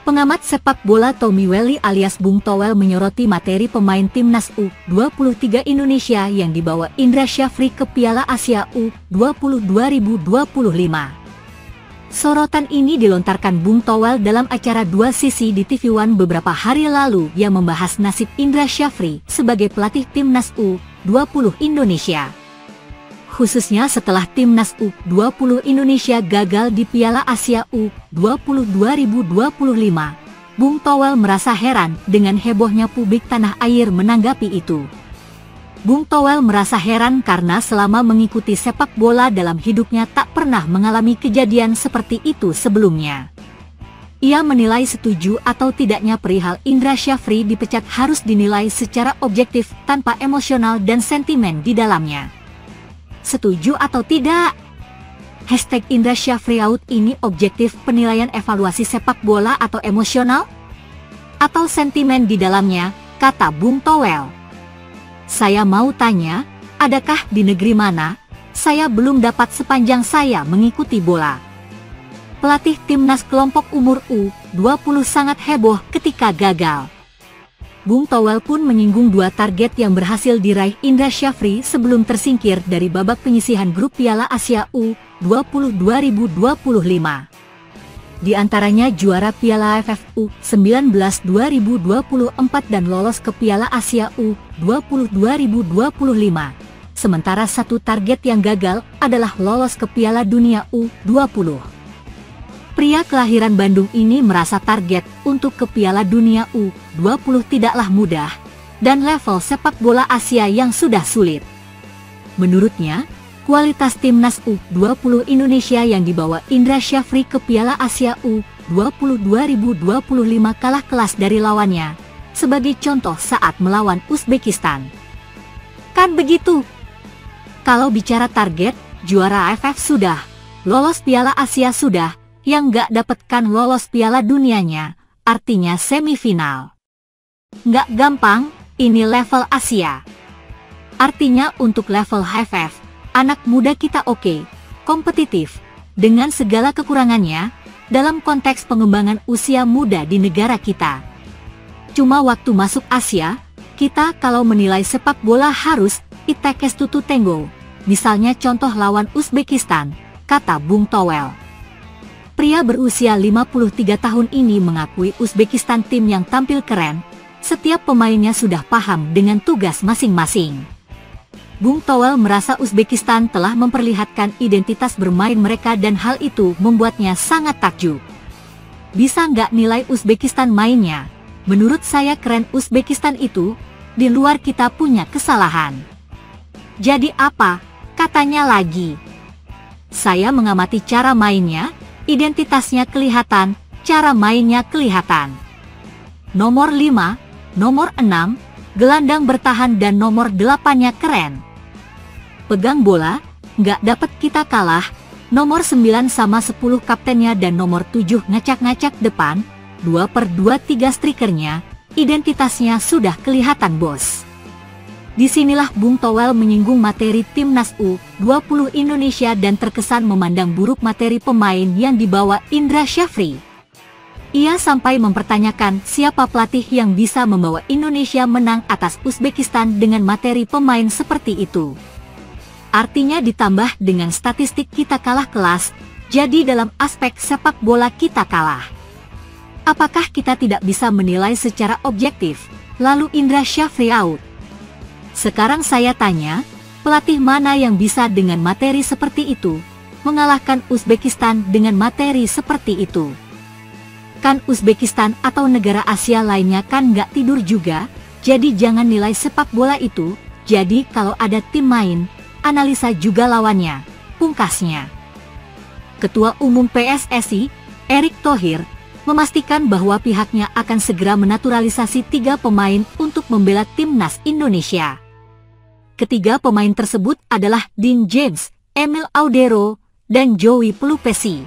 Pengamat sepak bola Tommy Welly alias Bung Towel menyoroti materi pemain timnas U23 Indonesia yang dibawa Indra Syafri ke Piala Asia U20 2025. Sorotan ini dilontarkan Bung Towel dalam acara Dua Sisi di TV One beberapa hari lalu yang membahas nasib Indra Syafri sebagai pelatih timnas U20 Indonesia. Khususnya setelah timnas U20 Indonesia gagal di Piala Asia U20 2025, Bung Towel merasa heran dengan hebohnya publik tanah air menanggapi itu. Bung Towel merasa heran karena selama mengikuti sepak bola dalam hidupnya tak pernah mengalami kejadian seperti itu sebelumnya. Ia menilai setuju atau tidaknya perihal Indra Syafri dipecat harus dinilai secara objektif tanpa emosional dan sentimen di dalamnya. Setuju atau tidak? Hashtag Indra Syafri out ini objektif penilaian evaluasi sepak bola atau emosional? Atau sentimen di dalamnya, kata Bung Towel. Saya mau tanya, adakah di negeri mana saya belum dapat sepanjang saya mengikuti bola? Pelatih timnas kelompok umur U20 sangat heboh ketika gagal. Bung Towel pun menyinggung dua target yang berhasil diraih Indra Syafri sebelum tersingkir dari babak penyisihan grup Piala Asia U20 2025. Di antaranya juara Piala AFF U19 2024 dan lolos ke Piala Asia U20 2025. Sementara satu target yang gagal adalah lolos ke Piala Dunia U20. Pria kelahiran Bandung ini merasa target untuk ke Piala Dunia U20 tidaklah mudah, dan level sepak bola Asia yang sudah sulit. Menurutnya, kualitas timnas U20 Indonesia yang dibawa Indra Syafri ke Piala Asia U20 2025 kalah kelas dari lawannya, sebagai contoh saat melawan Uzbekistan. Kan begitu? Kalau bicara target, juara AFF sudah, lolos Piala Asia sudah, yang nggak dapatkan lolos Piala Dunianya, artinya semifinal. Nggak gampang, ini level Asia. Artinya untuk level AFF, anak muda kita oke, kompetitif, dengan segala kekurangannya, dalam konteks pengembangan usia muda di negara kita. Cuma waktu masuk Asia, kita kalau menilai sepak bola harus it takes two to tango, misalnya contoh lawan Uzbekistan, kata Bung Towel. Pria berusia 53 tahun ini mengakui Uzbekistan tim yang tampil keren, setiap pemainnya sudah paham dengan tugas masing-masing. Bung Towel merasa Uzbekistan telah memperlihatkan identitas bermain mereka dan hal itu membuatnya sangat takjub. Bisa nggak nilai Uzbekistan mainnya? Menurut saya keren Uzbekistan itu, di luar kita punya kesalahan. Jadi apa? Katanya lagi. Saya mengamati cara mainnya, identitasnya kelihatan, cara mainnya kelihatan. Nomor 5, nomor 6, gelandang bertahan dan nomor 8-nya keren. Pegang bola, nggak dapat kita kalah, nomor 9 sama 10 kaptennya dan nomor 7 ngacak-ngacak depan, 2/2 strikernya, identitasnya sudah kelihatan bos. Disinilah Bung Towel menyinggung materi timnas U20 Indonesia dan terkesan memandang buruk materi pemain yang dibawa Indra Syafri. Ia sampai mempertanyakan siapa pelatih yang bisa membawa Indonesia menang atas Uzbekistan dengan materi pemain seperti itu. Artinya ditambah dengan statistik kita kalah kelas, jadi dalam aspek sepak bola kita kalah. Apakah kita tidak bisa menilai secara objektif, lalu Indra Syafri out? Sekarang saya tanya, pelatih mana yang bisa dengan materi seperti itu, mengalahkan Uzbekistan dengan materi seperti itu? Kan Uzbekistan atau negara Asia lainnya kan nggak tidur juga, jadi jangan nilai sepak bola itu, jadi kalau ada tim main, analisa juga lawannya, pungkasnya. Ketua Umum PSSI, Erick Thohir, memastikan bahwa pihaknya akan segera menaturalisasi 3 pemain untuk membela timnas Indonesia. Ketiga pemain tersebut adalah Dean James, Emil Audero, dan Joey Pelupesi.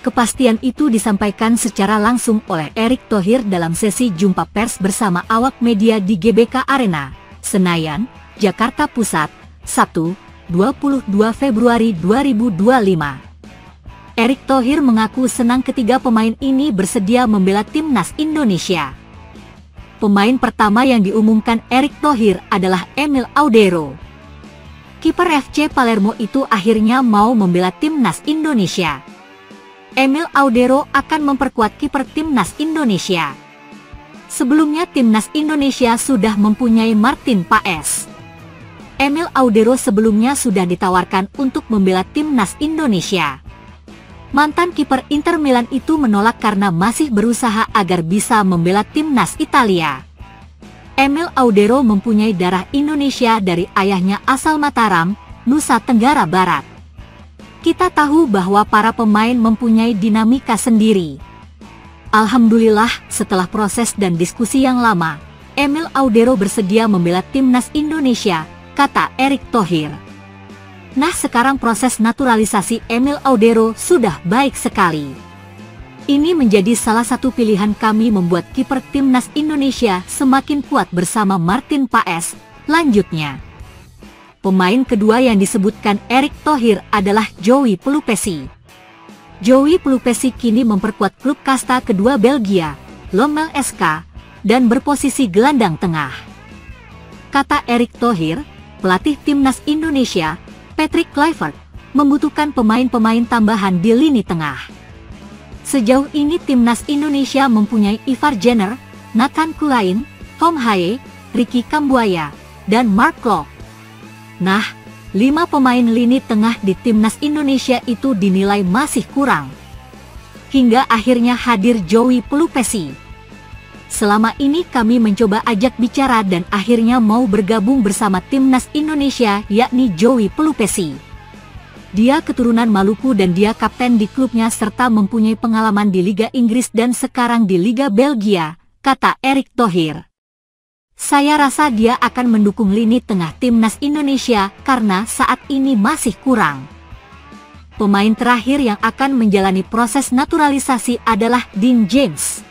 Kepastian itu disampaikan secara langsung oleh Erick Thohir dalam sesi jumpa pers bersama awak media di GBK Arena, Senayan, Jakarta Pusat, Sabtu, 22 Februari 2025. Erick Thohir mengaku senang ketiga pemain ini bersedia membela timnas Indonesia. Pemain pertama yang diumumkan Erick Thohir adalah Emil Audero. Kiper FC Palermo itu akhirnya mau membela timnas Indonesia. Emil Audero akan memperkuat kiper timnas Indonesia. Sebelumnya timnas Indonesia sudah mempunyai Martin Paes. Emil Audero sebelumnya sudah ditawarkan untuk membela timnas Indonesia. Mantan kiper Inter Milan itu menolak karena masih berusaha agar bisa membela timnas Italia. Emil Audero mempunyai darah Indonesia dari ayahnya asal Mataram, Nusa Tenggara Barat. Kita tahu bahwa para pemain mempunyai dinamika sendiri. Alhamdulillah, setelah proses dan diskusi yang lama, Emil Audero bersedia membela timnas Indonesia, kata Erick Thohir. Nah, sekarang proses naturalisasi Emil Audero sudah baik sekali. Ini menjadi salah satu pilihan kami membuat kiper timnas Indonesia semakin kuat bersama Martin Paes, lanjutnya. Pemain kedua yang disebutkan Erick Thohir adalah Joey Pelupesi. Joey Pelupesi kini memperkuat klub kasta kedua Belgia, Lommel SK, dan berposisi gelandang tengah. Kata Erick Thohir, pelatih timnas Indonesia, Patrick Kluivert, membutuhkan pemain-pemain tambahan di lini tengah. Sejauh ini timnas Indonesia mempunyai Ivar Jenner, Nathan Kulain, Tom Haye, Ricky Kambuaya, dan Mark Klok. Nah, 5 pemain lini tengah di timnas Indonesia itu dinilai masih kurang. Hingga akhirnya hadir Joey Pelupesi. Selama ini kami mencoba ajak bicara dan akhirnya mau bergabung bersama timnas Indonesia, yakni Joey Pelupesi. Dia keturunan Maluku dan dia kapten di klubnya serta mempunyai pengalaman di Liga Inggris dan sekarang di Liga Belgia, kata Erick Thohir. Saya rasa dia akan mendukung lini tengah timnas Indonesia karena saat ini masih kurang. Pemain terakhir yang akan menjalani proses naturalisasi adalah Dean James.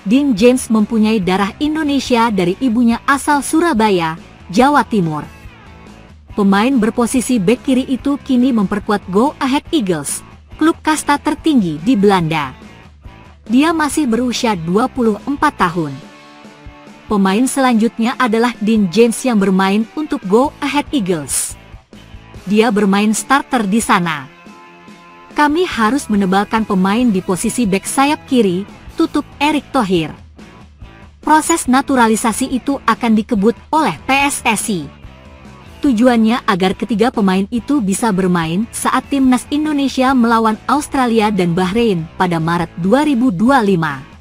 Dean James mempunyai darah Indonesia dari ibunya asal Surabaya, Jawa Timur. Pemain berposisi bek kiri itu kini memperkuat Go Ahead Eagles, klub kasta tertinggi di Belanda. Dia masih berusia 24 tahun. Pemain selanjutnya adalah Dean James yang bermain untuk Go Ahead Eagles. Dia bermain starter di sana. Kami harus menebalkan pemain di posisi bek sayap kiri, tutup Erick Thohir. Proses naturalisasi itu akan dikebut oleh PSSI. Tujuannya agar ketiga pemain itu bisa bermain saat timnas Indonesia melawan Australia dan Bahrain pada Maret 2025.